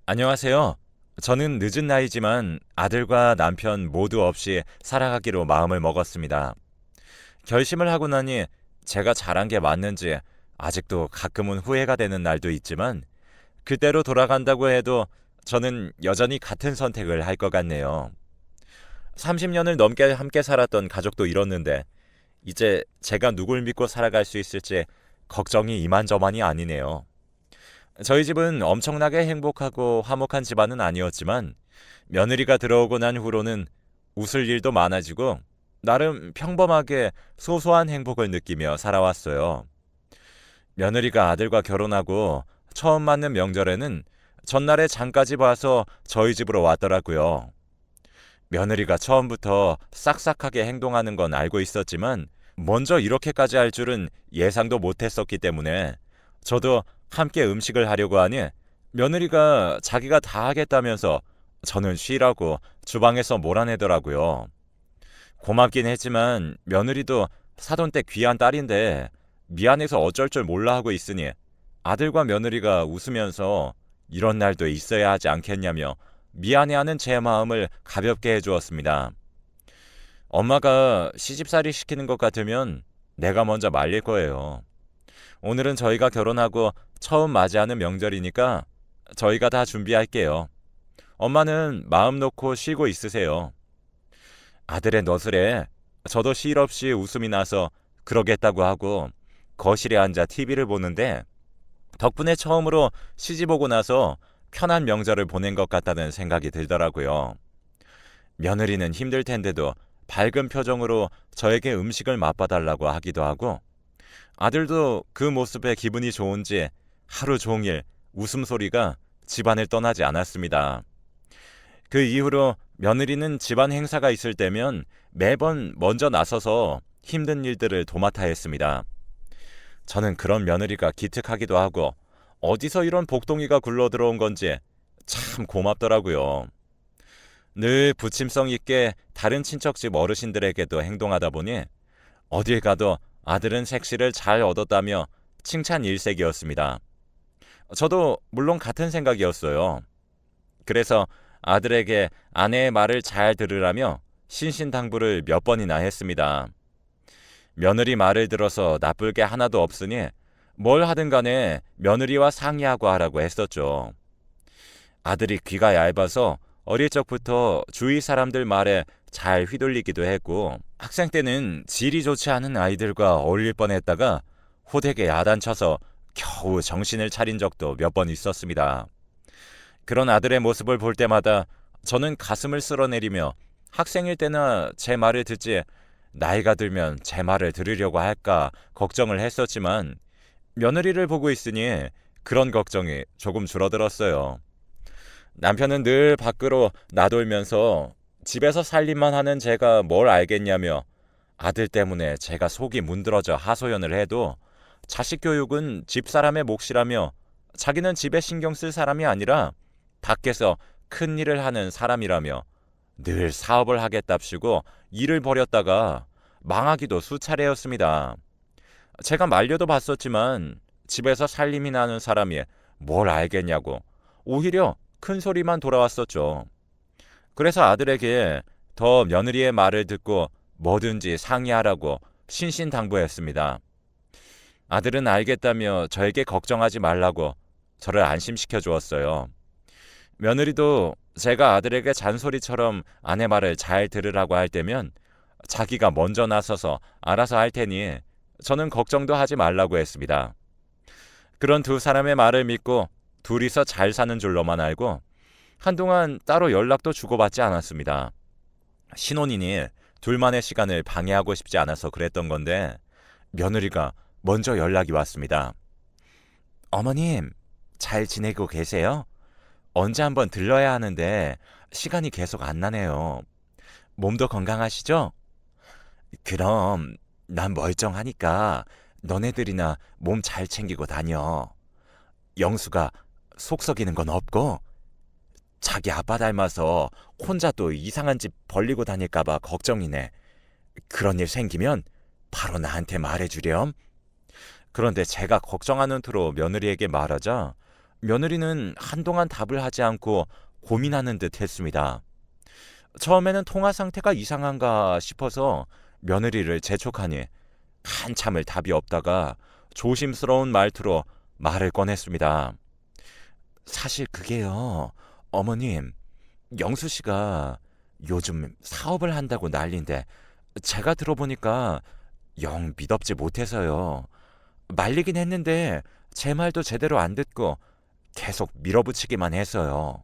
안녕하세요. 저는 늦은 나이지만 아들과 남편 모두 없이 살아가기로 마음을 먹었습니다. 결심을 하고 나니 제가 잘한 게 맞는지 아직도 가끔은 후회가 되는 날도 있지만 그때로 돌아간다고 해도 저는 여전히 같은 선택을 할 것 같네요. 30년을 넘게 함께 살았던 가족도 잃었는데 이제 제가 누굴 믿고 살아갈 수 있을지 걱정이 이만저만이 아니네요. 저희 집은 엄청나게 행복하고 화목한 집안은 아니었지만 며느리가 들어오고 난 후로는 웃을 일도 많아지고 나름 평범하게 소소한 행복을 느끼며 살아왔어요. 며느리가 아들과 결혼하고 처음 맞는 명절에는 전날에 장까지 봐서 저희 집으로 왔더라고요. 며느리가 처음부터 싹싹하게 행동하는 건 알고 있었지만 먼저 이렇게까지 할 줄은 예상도 못했었기 때문에 저도 함께 음식을 하려고 하니 며느리가 자기가 다 하겠다면서 저는 쉬라고 주방에서 몰아내더라고요. 고맙긴 했지만 며느리도 사돈댁 귀한 딸인데 미안해서 어쩔 줄 몰라 하고 있으니 아들과 며느리가 웃으면서 이런 날도 있어야 하지 않겠냐며 미안해하는 제 마음을 가볍게 해주었습니다. 엄마가 시집살이 시키는 것 같으면 내가 먼저 말릴 거예요. 오늘은 저희가 결혼하고 처음 맞이하는 명절이니까 저희가 다 준비할게요. 엄마는 마음 놓고 쉬고 있으세요. 아들의 너스레 저도 실없이 웃음이 나서 그러겠다고 하고 거실에 앉아 TV를 보는데 덕분에 처음으로 시집 오고 나서 편한 명절을 보낸 것 같다는 생각이 들더라고요. 며느리는 힘들 텐데도 밝은 표정으로 저에게 음식을 맛봐달라고 하기도 하고 아들도 그 모습에 기분이 좋은지 하루 종일 웃음소리가 집안을 떠나지 않았습니다. 그 이후로 며느리는 집안 행사가 있을 때면 매번 먼저 나서서 힘든 일들을 도맡아 했습니다. 저는 그런 며느리가 기특하기도 하고 어디서 이런 복동이가 굴러들어온 건지 참 고맙더라고요. 늘 부침성 있게 다른 친척집 어르신들에게도 행동하다 보니 어딜 가도 아들은 색시를 잘 얻었다며 칭찬 일색이었습니다. 저도 물론 같은 생각이었어요. 그래서 아들에게 아내의 말을 잘 들으라며 신신당부를 몇 번이나 했습니다. 며느리 말을 들어서 나쁠 게 하나도 없으니 뭘 하든 간에 며느리와 상의하고 하라고 했었죠. 아들이 귀가 얇아서 어릴 적부터 주위 사람들 말에 잘 휘둘리기도 했고 학생 때는 질이 좋지 않은 아이들과 어울릴 뻔했다가 호되게 야단쳐서 겨우 정신을 차린 적도 몇 번 있었습니다. 그런 아들의 모습을 볼 때마다 저는 가슴을 쓸어내리며 학생일 때나 제 말을 듣지 나이가 들면 제 말을 들으려고 할까 걱정을 했었지만 며느리를 보고 있으니 그런 걱정이 조금 줄어들었어요. 남편은 늘 밖으로 나돌면서 집에서 살림만 하는 제가 뭘 알겠냐며 아들 때문에 제가 속이 문드러져 하소연을 해도 자식 교육은 집사람의 몫이라며 자기는 집에 신경 쓸 사람이 아니라 밖에서 큰 일을 하는 사람이라며 늘 사업을 하겠답시고 일을 벌였다가 망하기도 수차례였습니다. 제가 말려도 봤었지만 집에서 살림이 나는 사람이 뭘 알겠냐고 오히려 큰 소리만 돌아왔었죠. 그래서 아들에게 더 며느리의 말을 듣고 뭐든지 상의하라고 신신당부했습니다. 아들은 알겠다며 저에게 걱정하지 말라고 저를 안심시켜 주었어요. 며느리도 제가 아들에게 잔소리처럼 아내 말을 잘 들으라고 할 때면 자기가 먼저 나서서 알아서 할 테니 저는 걱정도 하지 말라고 했습니다. 그런 두 사람의 말을 믿고 둘이서 잘 사는 줄로만 알고 한동안 따로 연락도 주고받지 않았습니다. 신혼이니 둘만의 시간을 방해하고 싶지 않아서 그랬던 건데 며느리가 먼저 연락이 왔습니다. 어머님, 잘 지내고 계세요? 언제 한번 들러야 하는데 시간이 계속 안 나네요. 몸도 건강하시죠? 그럼 난 멀쩡하니까 너네들이나 몸 잘 챙기고 다녀. 영수가 속 썩이는 건 없고 자기 아빠 닮아서 혼자 또 이상한 집 벌리고 다닐까봐 걱정이네. 그런 일 생기면 바로 나한테 말해주렴. 그런데 제가 걱정하는 투로 며느리에게 말하자 며느리는 한동안 답을 하지 않고 고민하는 듯 했습니다. 처음에는 통화 상태가 이상한가 싶어서 며느리를 재촉하니 한참을 답이 없다가 조심스러운 말투로 말을 꺼냈습니다. 사실 그게요, 어머님, 영수 씨가 요즘 사업을 한다고 난린데 제가 들어보니까 영 믿업지 못해서요. 말리긴 했는데 제 말도 제대로 안 듣고 계속 밀어붙이기만 했어요.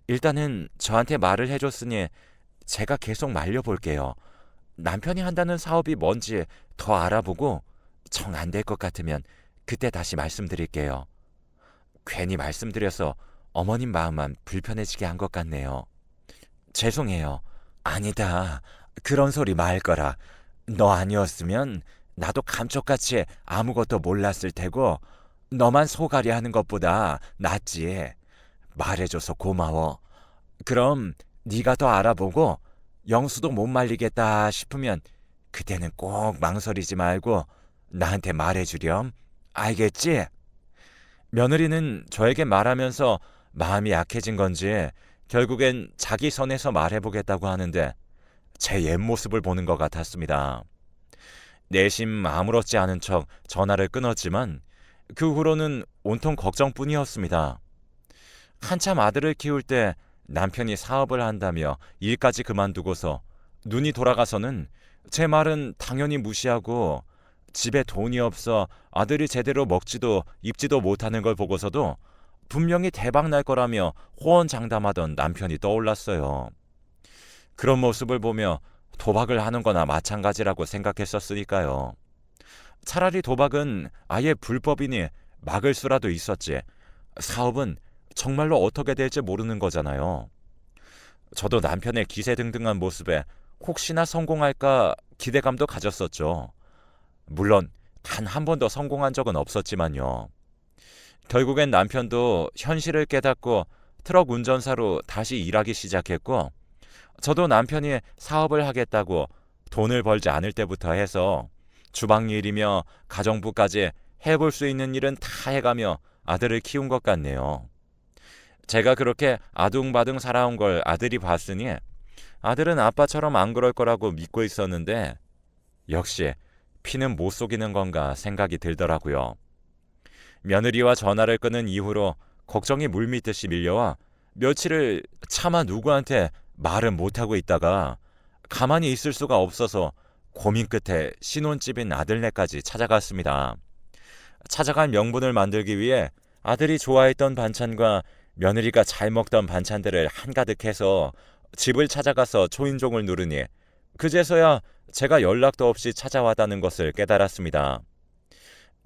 일단은 저한테 말을 해줬으니 제가 계속 말려볼게요. 남편이 한다는 사업이 뭔지 더 알아보고 정 안 될 것 같으면 그때 다시 말씀드릴게요. 괜히 말씀드려서 어머님 마음만 불편해지게 한 것 같네요. 죄송해요. 아니다. 그런 소리 말 거라. 너 아니었으면 나도 감쪽같이 아무것도 몰랐을 테고 너만 소갈이 하는 것보다 낫지. 말해줘서 고마워. 그럼 네가 더 알아보고 영수도 못 말리겠다 싶으면 그때는 꼭 망설이지 말고 나한테 말해주렴. 알겠지? 며느리는 저에게 말하면서 마음이 약해진 건지 결국엔 자기 선에서 말해보겠다고 하는데 제 옛 모습을 보는 것 같았습니다. 내심 아무렇지 않은 척 전화를 끊었지만 그 후로는 온통 걱정뿐이었습니다. 한참 아들을 키울 때 남편이 사업을 한다며 일까지 그만두고서 눈이 돌아가서는 제 말은 당연히 무시하고 집에 돈이 없어 아들이 제대로 먹지도 입지도 못하는 걸 보고서도 분명히 대박 날 거라며 호언장담하던 남편이 떠올랐어요. 그런 모습을 보며 도박을 하는 거나 마찬가지라고 생각했었으니까요. 차라리 도박은 아예 불법이니 막을 수라도 있었지. 사업은 정말로 어떻게 될지 모르는 거잖아요. 저도 남편의 기세등등한 모습에 혹시나 성공할까 기대감도 가졌었죠. 물론 단 한 번도 성공한 적은 없었지만요. 결국엔 남편도 현실을 깨닫고 트럭 운전사로 다시 일하기 시작했고 저도 남편이 사업을 하겠다고 돈을 벌지 않을 때부터 해서 주방 일이며 가정부까지 해볼 수 있는 일은 다 해가며 아들을 키운 것 같네요. 제가 그렇게 아둥바둥 살아온 걸 아들이 봤으니 아들은 아빠처럼 안 그럴 거라고 믿고 있었는데 역시 피는 못 속이는 건가 생각이 들더라고요. 며느리와 전화를 끊은 이후로 걱정이 물밀듯이 밀려와 며칠을 차마 누구한테 말은 못하고 있다가 가만히 있을 수가 없어서 고민 끝에 신혼집인 아들네까지 찾아갔습니다. 찾아간 명분을 만들기 위해 아들이 좋아했던 반찬과 며느리가 잘 먹던 반찬들을 한가득 해서 집을 찾아가서 초인종을 누르니 그제서야 제가 연락도 없이 찾아왔다는 것을 깨달았습니다.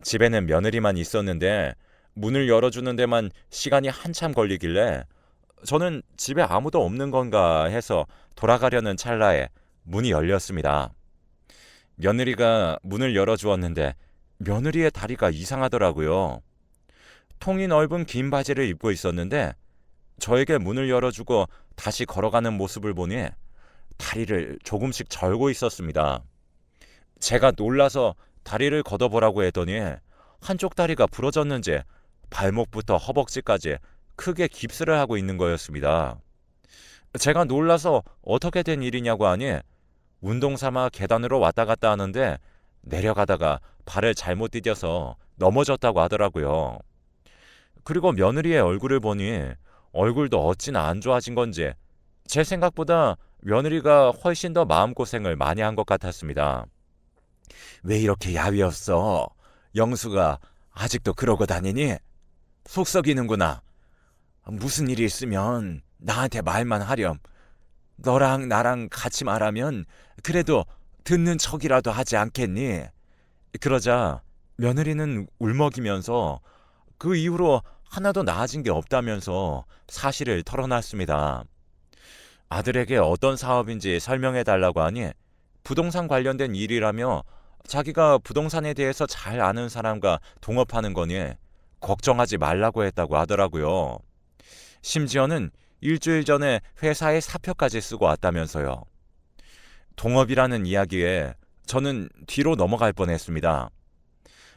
집에는 며느리만 있었는데 문을 열어주는 데만 시간이 한참 걸리길래 저는 집에 아무도 없는 건가 해서 돌아가려는 찰나에 문이 열렸습니다. 며느리가 문을 열어주었는데 며느리의 다리가 이상하더라고요. 통이 넓은 긴 바지를 입고 있었는데 저에게 문을 열어주고 다시 걸어가는 모습을 보니 다리를 조금씩 절고 있었습니다. 제가 놀라서 다리를 걷어보라고 했더니 한쪽 다리가 부러졌는지 발목부터 허벅지까지 크게 깁스를 하고 있는 거였습니다. 제가 놀라서 어떻게 된 일이냐고 하니 운동 삼아 계단으로 왔다 갔다 하는데 내려가다가 발을 잘못 디뎌서 넘어졌다고 하더라고요. 그리고 며느리의 얼굴을 보니 얼굴도 어찌나 안 좋아진 건지 제 생각보다 며느리가 훨씬 더 마음고생을 많이 한 것 같았습니다. 왜 이렇게 야위었어? 영수가 아직도 그러고 다니니? 속 썩이는구나. 무슨 일이 있으면 나한테 말만 하렴. 너랑 나랑 같이 말하면 그래도 듣는 척이라도 하지 않겠니? 그러자 며느리는 울먹이면서 그 이후로 하나도 나아진 게 없다면서 사실을 털어놨습니다. 아들에게 어떤 사업인지 설명해 달라고 하니 부동산 관련된 일이라며 자기가 부동산에 대해서 잘 아는 사람과 동업하는 거니 걱정하지 말라고 했다고 하더라고요. 심지어는 일주일 전에 회사에 사표까지 쓰고 왔다면서요. 동업이라는 이야기에 저는 뒤로 넘어갈 뻔했습니다.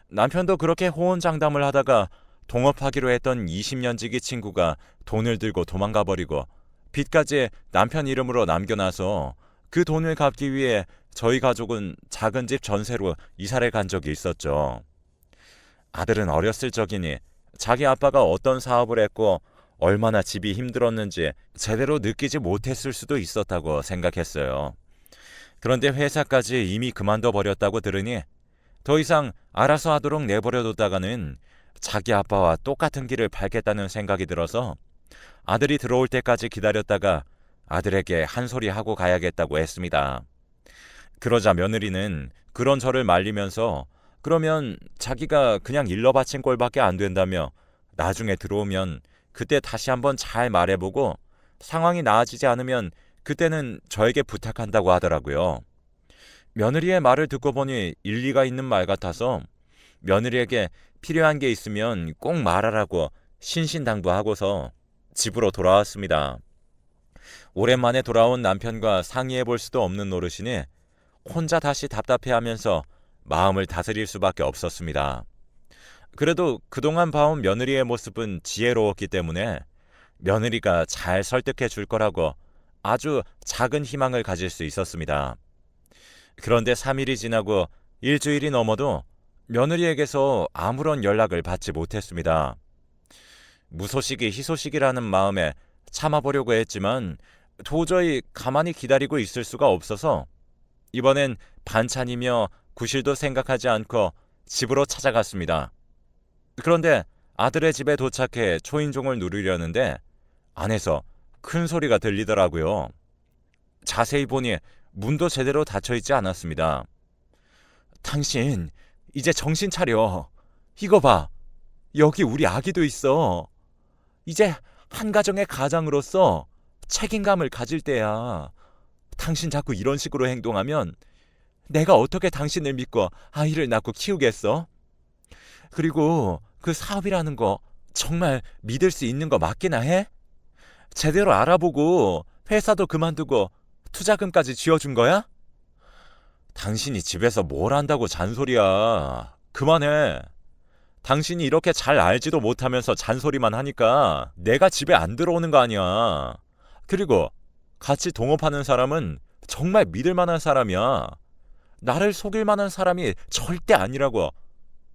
남편도 그렇게 호언장담을 하다가 동업하기로 했던 20년 지기 친구가 돈을 들고 도망가 버리고 빚까지 남편 이름으로 남겨놔서 그 돈을 갚기 위해 저희 가족은 작은 집 전세로 이사를 간 적이 있었죠. 아들은 어렸을 적이니 자기 아빠가 어떤 사업을 했고 얼마나 집이 힘들었는지 제대로 느끼지 못했을 수도 있었다고 생각했어요. 그런데 회사까지 이미 그만둬 버렸다고 들으니 더 이상 알아서 하도록 내버려뒀다가는 자기 아빠와 똑같은 길을 밟겠다는 생각이 들어서 아들이 들어올 때까지 기다렸다가 아들에게 한 소리 하고 가야겠다고 했습니다. 그러자 며느리는 그런 저를 말리면서 그러면 자기가 그냥 일러 바친 꼴밖에 안 된다며 나중에 들어오면 그때 다시 한번 잘 말해보고 상황이 나아지지 않으면 그때는 저에게 부탁한다고 하더라고요. 며느리의 말을 듣고 보니 일리가 있는 말 같아서 며느리에게 필요한 게 있으면 꼭 말하라고 신신당부하고서 집으로 돌아왔습니다. 오랜만에 돌아온 남편과 상의해 볼 수도 없는 노릇이니 혼자 다시 답답해하면서 마음을 다스릴 수밖에 없었습니다. 그래도 그동안 봐온 며느리의 모습은 지혜로웠기 때문에 며느리가 잘 설득해 줄 거라고 아주 작은 희망을 가질 수 있었습니다. 그런데 3일이 지나고 일주일이 넘어도 며느리에게서 아무런 연락을 받지 못했습니다. 무소식이 희소식이라는 마음에 참아보려고 했지만 도저히 가만히 기다리고 있을 수가 없어서 이번엔 반찬이며 구실도 생각하지 않고 집으로 찾아갔습니다. 그런데 아들의 집에 도착해 초인종을 누르려는데 안에서 큰 소리가 들리더라고요. 자세히 보니 문도 제대로 닫혀있지 않았습니다. 당신 이제 정신 차려. 이거 봐. 여기 우리 아기도 있어. 이제 한 가정의 가장으로서 책임감을 가질 때야. 당신 자꾸 이런 식으로 행동하면 내가 어떻게 당신을 믿고 아이를 낳고 키우겠어? 그리고 그 사업이라는 거 정말 믿을 수 있는 거 맞기나 해? 제대로 알아보고 회사도 그만두고 투자금까지 쥐어준 거야? 당신이 집에서 뭘 한다고 잔소리야. 그만해. 당신이 이렇게 잘 알지도 못하면서 잔소리만 하니까 내가 집에 안 들어오는 거 아니야. 그리고 같이 동업하는 사람은 정말 믿을 만한 사람이야. 나를 속일 만한 사람이 절대 아니라고.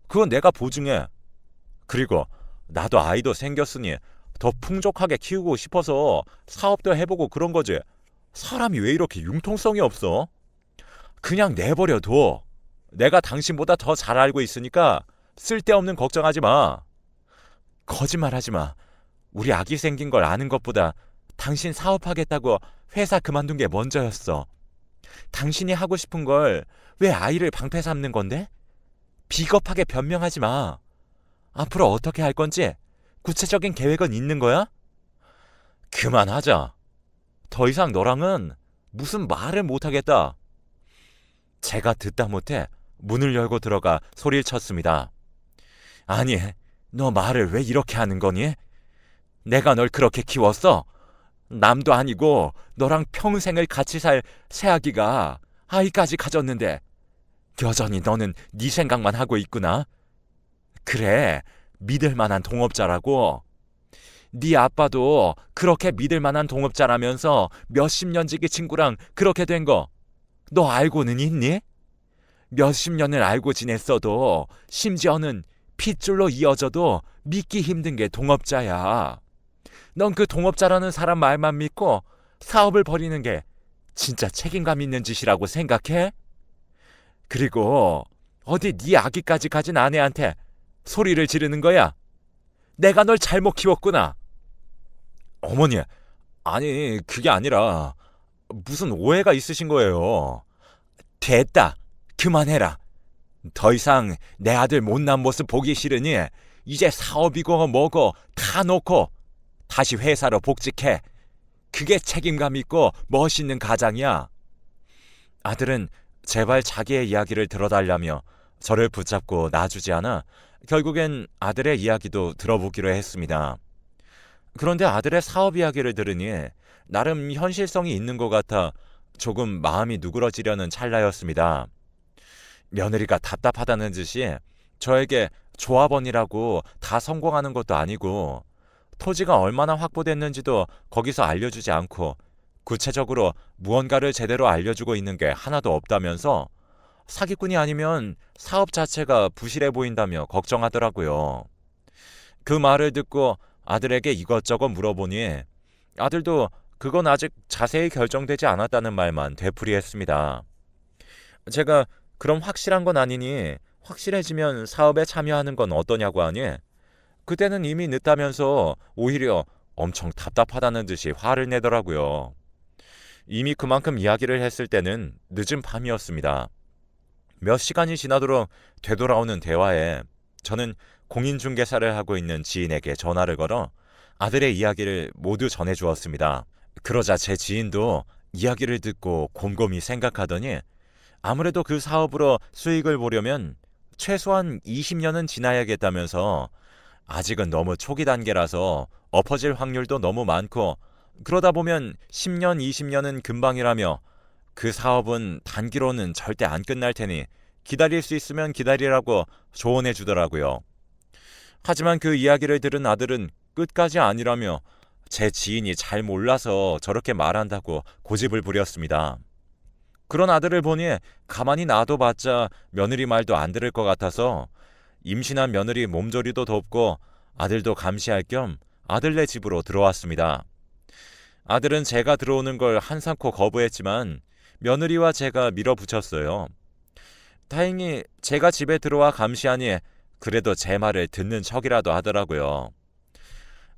그건 내가 보증해. 그리고 나도 아이도 생겼으니 더 풍족하게 키우고 싶어서 사업도 해보고 그런 거지. 사람이 왜 이렇게 융통성이 없어? 그냥 내버려둬. 내가 당신보다 더 잘 알고 있으니까 쓸데없는 걱정하지 마. 거짓말하지 마. 우리 아기 생긴 걸 아는 것보다 당신 사업하겠다고 회사 그만둔 게 먼저였어. 당신이 하고 싶은 걸 왜 아이를 방패 삼는 건데? 비겁하게 변명하지 마. 앞으로 어떻게 할 건지 구체적인 계획은 있는 거야? 그만하자. 더 이상 너랑은 무슨 말을 못하겠다. 제가 듣다 못해 문을 열고 들어가 소리를 쳤습니다. 아니, 너 말을 왜 이렇게 하는 거니? 내가 널 그렇게 키웠어? 남도 아니고 너랑 평생을 같이 살 새아기가 아이까지 가졌는데 여전히 너는 네 생각만 하고 있구나. 그래, 믿을 만한 동업자라고. 네 아빠도 그렇게 믿을 만한 동업자라면서 몇십 년 지기 친구랑 그렇게 된 거 너 알고는 있니? 몇십 년을 알고 지냈어도 심지어는 핏줄로 이어져도 믿기 힘든 게 동업자야. 넌 그 동업자라는 사람 말만 믿고 사업을 벌이는 게 진짜 책임감 있는 짓이라고 생각해? 그리고 어디 네 아기까지 가진 아내한테 소리를 지르는 거야? 내가 널 잘못 키웠구나. 어머니, 아니 그게 아니라 무슨 오해가 있으신 거예요. 됐다. 그만해라. 더 이상 내 아들 못난 모습 보기 싫으니 이제 사업이고 뭐고 다 놓고 다시 회사로 복직해. 그게 책임감 있고 멋있는 가장이야. 아들은 제발 자기의 이야기를 들어달라며 저를 붙잡고 놔주지 않아 결국엔 아들의 이야기도 들어보기로 했습니다. 그런데 아들의 사업 이야기를 들으니 나름 현실성이 있는 것 같아 조금 마음이 누그러지려는 찰나였습니다. 며느리가 답답하다는 듯이 저에게 조합원이라고 다 성공하는 것도 아니고 토지가 얼마나 확보됐는지도 거기서 알려주지 않고 구체적으로 무언가를 제대로 알려주고 있는 게 하나도 없다면서 사기꾼이 아니면 사업 자체가 부실해 보인다며 걱정하더라고요. 그 말을 듣고 아들에게 이것저것 물어보니 아들도 그건 아직 자세히 결정되지 않았다는 말만 되풀이했습니다. 제가 그럼 확실한 건 아니니 확실해지면 사업에 참여하는 건 어떠냐고 하니 그때는 이미 늦다면서 오히려 엄청 답답하다는 듯이 화를 내더라고요. 이미 그만큼 이야기를 했을 때는 늦은 밤이었습니다. 몇 시간이 지나도록 되돌아오는 대화에 저는 공인중개사를 하고 있는 지인에게 전화를 걸어 아들의 이야기를 모두 전해주었습니다. 그러자 제 지인도 이야기를 듣고 곰곰이 생각하더니 아무래도 그 사업으로 수익을 보려면 최소한 20년은 지나야겠다면서 아직은 너무 초기 단계라서 엎어질 확률도 너무 많고 그러다 보면 10년, 20년은 금방이라며 그 사업은 단기로는 절대 안 끝날 테니 기다릴 수 있으면 기다리라고 조언해 주더라고요. 하지만 그 이야기를 들은 아들은 끝까지 아니라며 제 지인이 잘 몰라서 저렇게 말한다고 고집을 부렸습니다. 그런 아들을 보니 가만히 놔둬봤자 며느리 말도 안 들을 것 같아서 임신한 며느리 몸조리도 돕고 아들도 감시할 겸 아들네 집으로 들어왔습니다. 아들은 제가 들어오는 걸 한삼코 거부했지만 며느리와 제가 밀어붙였어요. 다행히 제가 집에 들어와 감시하니 그래도 제 말을 듣는 척이라도 하더라고요.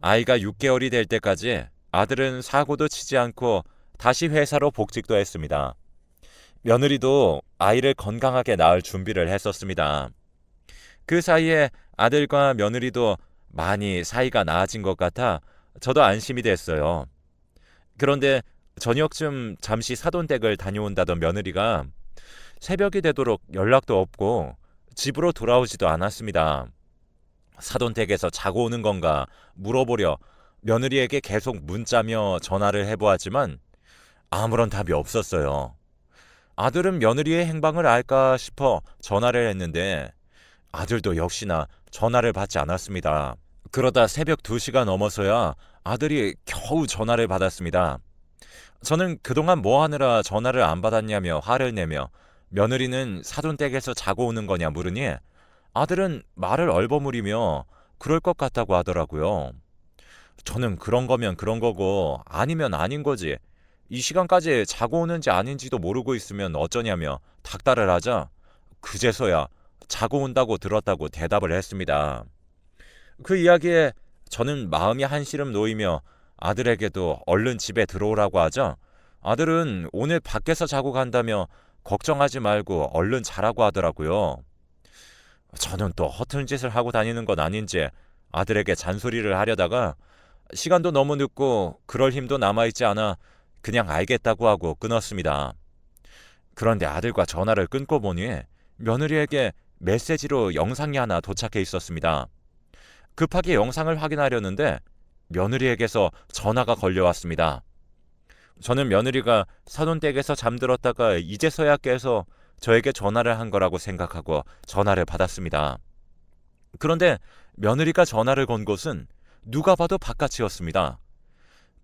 아이가 6개월이 될 때까지 아들은 사고도 치지 않고 다시 회사로 복직도 했습니다. 며느리도 아이를 건강하게 낳을 준비를 했었습니다. 그 사이에 아들과 며느리도 많이 사이가 나아진 것 같아 저도 안심이 됐어요. 그런데 저녁쯤 잠시 사돈댁을 다녀온다던 며느리가 새벽이 되도록 연락도 없고 집으로 돌아오지도 않았습니다. 사돈댁에서 자고 오는 건가 물어보려 며느리에게 계속 문자며 전화를 해보았지만 아무런 답이 없었어요. 아들은 며느리의 행방을 알까 싶어 전화를 했는데 아들도 역시나 전화를 받지 않았습니다. 그러다 새벽 2시가 넘어서야 아들이 겨우 전화를 받았습니다. 저는 그동안 뭐 하느라 전화를 안 받았냐며 화를 내며 며느리는 사돈댁에서 자고 오는 거냐 물으니 아들은 말을 얼버무리며 그럴 것 같다고 하더라고요. 저는 그런 거면 그런 거고 아니면 아닌 거지. 이 시간까지 자고 오는지 아닌지도 모르고 있으면 어쩌냐며 닥달을 하자 그제서야 자고 온다고 들었다고 대답을 했습니다. 그 이야기에 저는 마음이 한시름 놓이며 아들에게도 얼른 집에 들어오라고 하자 아들은 오늘 밖에서 자고 간다며 걱정하지 말고 얼른 자라고 하더라고요. 저는 또 허튼 짓을 하고 다니는 건 아닌지 아들에게 잔소리를 하려다가 시간도 너무 늦고 그럴 힘도 남아있지 않아 그냥 알겠다고 하고 끊었습니다. 그런데 아들과 전화를 끊고 보니 며느리에게 메시지로 영상이 하나 도착해 있었습니다. 급하게 영상을 확인하려는데 며느리에게서 전화가 걸려왔습니다. 저는 며느리가 사돈댁에서 잠들었다가 이제서야 깨서 저에게 전화를 한 거라고 생각하고 전화를 받았습니다. 그런데 며느리가 전화를 건 곳은 누가 봐도 바깥이었습니다.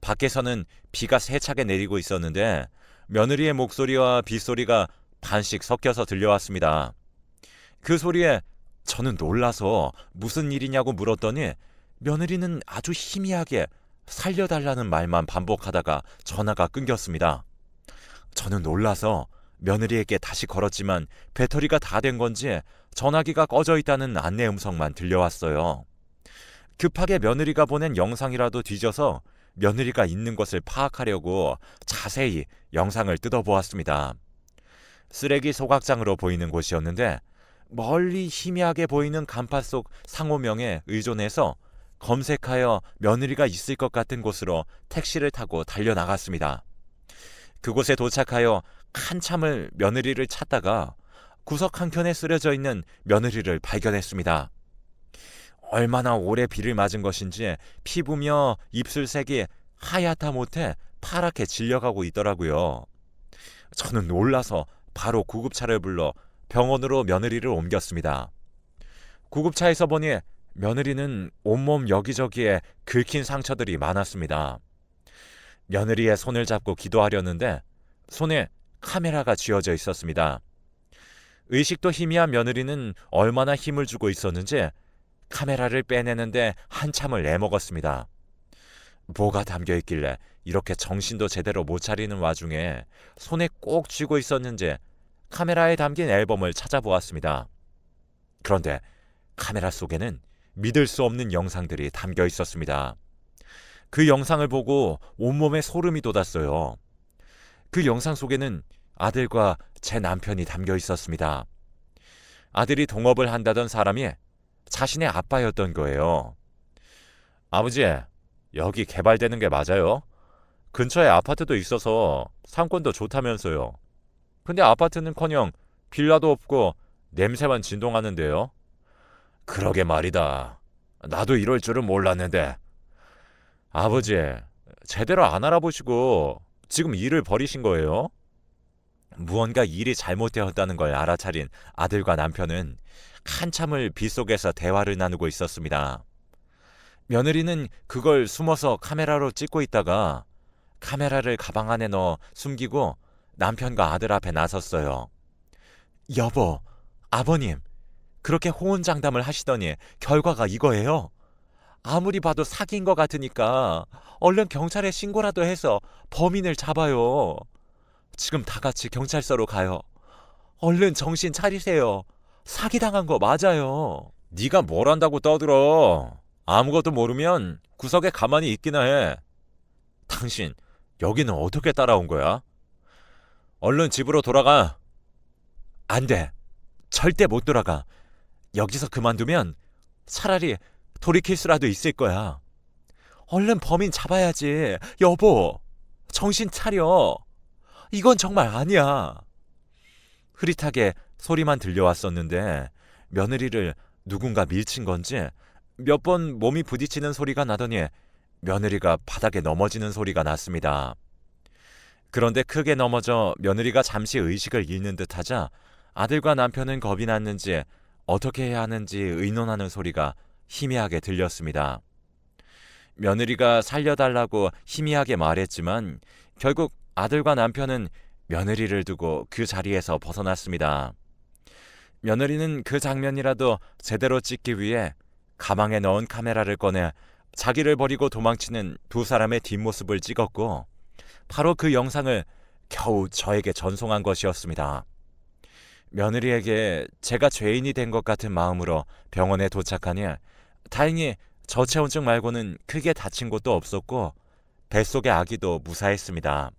밖에서는 비가 세차게 내리고 있었는데 며느리의 목소리와 빗소리가 반씩 섞여서 들려왔습니다. 그 소리에 저는 놀라서 무슨 일이냐고 물었더니 며느리는 아주 희미하게 살려달라는 말만 반복하다가 전화가 끊겼습니다. 저는 놀라서 며느리에게 다시 걸었지만 배터리가 다 된 건지 전화기가 꺼져 있다는 안내 음성만 들려왔어요. 급하게 며느리가 보낸 영상이라도 뒤져서 며느리가 있는 곳을 파악하려고 자세히 영상을 뜯어보았습니다. 쓰레기 소각장으로 보이는 곳이었는데 멀리 희미하게 보이는 간판 속 상호명에 의존해서 검색하여 며느리가 있을 것 같은 곳으로 택시를 타고 달려나갔습니다. 그곳에 도착하여 한참을 며느리를 찾다가 구석 한켠에 쓰러져 있는 며느리를 발견했습니다. 얼마나 오래 비를 맞은 것인지 피부며 입술색이 하얗다 못해 파랗게 질려가고 있더라고요. 저는 놀라서 바로 구급차를 불러 병원으로 며느리를 옮겼습니다. 구급차에서 보니 며느리는 온몸 여기저기에 긁힌 상처들이 많았습니다. 며느리의 손을 잡고 기도하려는데 손에 카메라가 쥐어져 있었습니다. 의식도 희미한 며느리는 얼마나 힘을 주고 있었는지 카메라를 빼내는데 한참을 애먹었습니다. 뭐가 담겨 있길래 이렇게 정신도 제대로 못 차리는 와중에 손에 꼭 쥐고 있었는지 카메라에 담긴 앨범을 찾아보았습니다. 그런데 카메라 속에는 믿을 수 없는 영상들이 담겨 있었습니다. 그 영상을 보고 온몸에 소름이 돋았어요. 그 영상 속에는 아들과 제 남편이 담겨 있었습니다. 아들이 동업을 한다던 사람이 자신의 아빠였던 거예요. 아버지, 여기 개발되는 게 맞아요? 근처에 아파트도 있어서 상권도 좋다면서요. 근데 아파트는커녕 빌라도 없고 냄새만 진동하는데요. 그러게 말이다. 나도 이럴 줄은 몰랐는데. 아버지, 제대로 안 알아보시고 지금 일을 벌이신 거예요? 무언가 일이 잘못되었다는 걸 알아차린 아들과 남편은 한참을 빗속에서 대화를 나누고 있었습니다. 며느리는 그걸 숨어서 카메라로 찍고 있다가 카메라를 가방 안에 넣어 숨기고 남편과 아들 앞에 나섰어요. 여보, 아버님, 그렇게 호언장담을 하시더니 결과가 이거예요. 아무리 봐도 사기인 것 같으니까 얼른 경찰에 신고라도 해서 범인을 잡아요. 지금 다 같이 경찰서로 가요. 얼른 정신 차리세요. 사기당한 거 맞아요. 네가 뭘 안다고 떠들어. 아무것도 모르면 구석에 가만히 있기나 해. 당신 여기는 어떻게 따라온 거야? 얼른 집으로 돌아가. 안 돼. 절대 못 돌아가. 여기서 그만두면 차라리 돌이킬 수라도 있을 거야. 얼른 범인 잡아야지. 여보, 정신 차려. 이건 정말 아니야. 흐릿하게 소리만 들려왔었는데 며느리를 누군가 밀친 건지 몇 번 몸이 부딪히는 소리가 나더니 며느리가 바닥에 넘어지는 소리가 났습니다. 그런데 크게 넘어져 며느리가 잠시 의식을 잃는 듯하자 아들과 남편은 겁이 났는지 어떻게 해야 하는지 의논하는 소리가 희미하게 들렸습니다. 며느리가 살려달라고 희미하게 말했지만 결국 아들과 남편은 며느리를 두고 그 자리에서 벗어났습니다. 며느리는 그 장면이라도 제대로 찍기 위해 가방에 넣은 카메라를 꺼내 자기를 버리고 도망치는 두 사람의 뒷모습을 찍었고 바로 그 영상을 겨우 저에게 전송한 것이었습니다. 며느리에게 제가 죄인이 된 것 같은 마음으로 병원에 도착하니 다행히 저체온증 말고는 크게 다친 곳도 없었고 뱃속의 아기도 무사했습니다.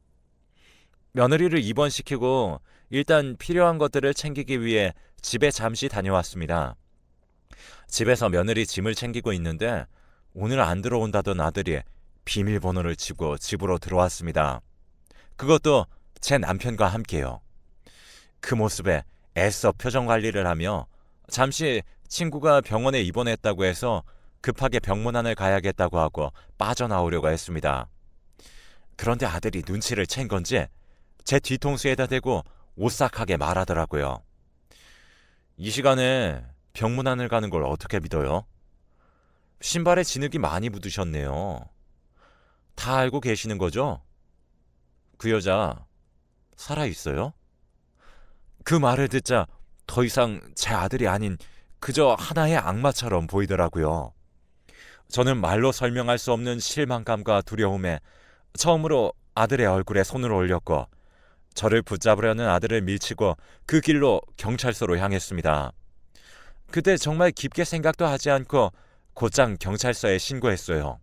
며느리를 입원시키고 일단 필요한 것들을 챙기기 위해 집에 잠시 다녀왔습니다. 집에서 며느리 짐을 챙기고 있는데 오늘 안 들어온다던 아들이 비밀번호를 치고 집으로 들어왔습니다. 그것도 제 남편과 함께요. 그 모습에 애써 표정 관리를 하며 잠시 친구가 병원에 입원했다고 해서 급하게 병문안을 가야겠다고 하고 빠져나오려고 했습니다. 그런데 아들이 눈치를 챈 건지 제 뒤통수에다 대고 오싹하게 말하더라고요. 이 시간에 병문안을 가는 걸 어떻게 믿어요? 신발에 진흙이 많이 묻으셨네요. 다 알고 계시는 거죠? 그 여자 살아있어요? 그 말을 듣자 더 이상 제 아들이 아닌 그저 하나의 악마처럼 보이더라고요. 저는 말로 설명할 수 없는 실망감과 두려움에 처음으로 아들의 얼굴에 손을 올렸고 저를 붙잡으려는 아들을 밀치고 그 길로 경찰서로 향했습니다. 그때 정말 깊게 생각도 하지 않고 곧장 경찰서에 신고했어요.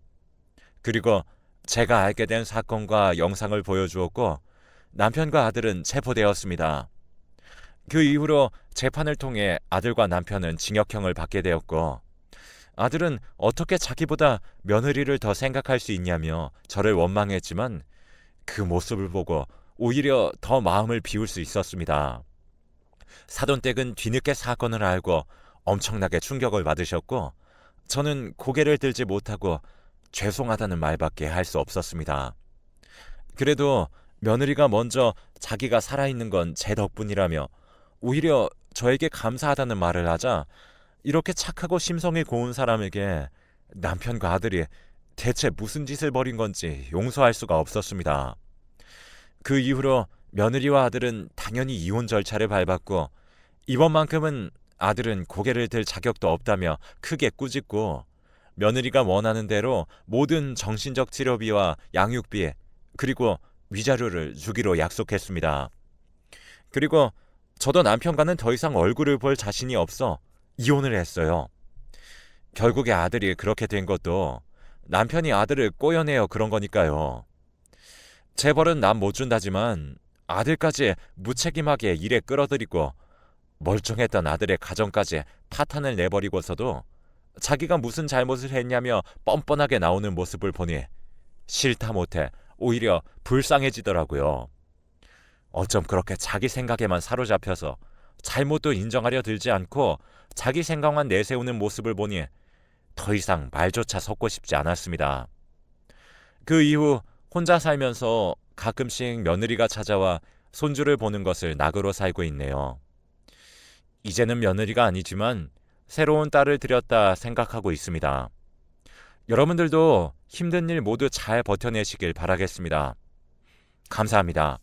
그리고 제가 알게 된 사건과 영상을 보여주었고 남편과 아들은 체포되었습니다. 그 이후로 재판을 통해 아들과 남편은 징역형을 받게 되었고 아들은 어떻게 자기보다 며느리를 더 생각할 수 있냐며 저를 원망했지만 그 모습을 보고 오히려 더 마음을 비울 수 있었습니다. 사돈댁은 뒤늦게 사건을 알고 엄청나게 충격을 받으셨고 저는 고개를 들지 못하고 죄송하다는 말밖에 할 수 없었습니다. 그래도 며느리가 먼저 자기가 살아있는 건 제 덕분이라며 오히려 저에게 감사하다는 말을 하자 이렇게 착하고 심성이 고운 사람에게 남편과 아들이 대체 무슨 짓을 벌인 건지 용서할 수가 없었습니다. 그 이후로 며느리와 아들은 당연히 이혼 절차를 밟았고, 이번만큼은 아들은 고개를 들 자격도 없다며 크게 꾸짖고, 며느리가 원하는 대로 모든 정신적 치료비와 양육비, 그리고 위자료를 주기로 약속했습니다. 그리고 저도 남편과는 더 이상 얼굴을 볼 자신이 없어 이혼을 했어요. 결국에 아들이 그렇게 된 것도 남편이 아들을 꼬여내어 그런 거니까요. 재벌은 남 못 준다지만 아들까지 무책임하게 일에 끌어들이고, 멀쩡했던 아들의 가정까지 파탄을 내버리고서도 자기가 무슨 잘못을 했냐며 뻔뻔하게 나오는 모습을 보니 싫다 못해 오히려 불쌍해지더라고요. 어쩜 그렇게 자기 생각에만 사로잡혀서 잘못도 인정하려 들지 않고 자기 생각만 내세우는 모습을 보니 더 이상 말조차 섞고 싶지 않았습니다. 그 이후 혼자 살면서 가끔씩 며느리가 찾아와 손주를 보는 것을 낙으로 살고 있네요. 이제는 며느리가 아니지만 새로운 딸을 들였다 생각하고 있습니다. 여러분들도 힘든 일 모두 잘 버텨내시길 바라겠습니다. 감사합니다.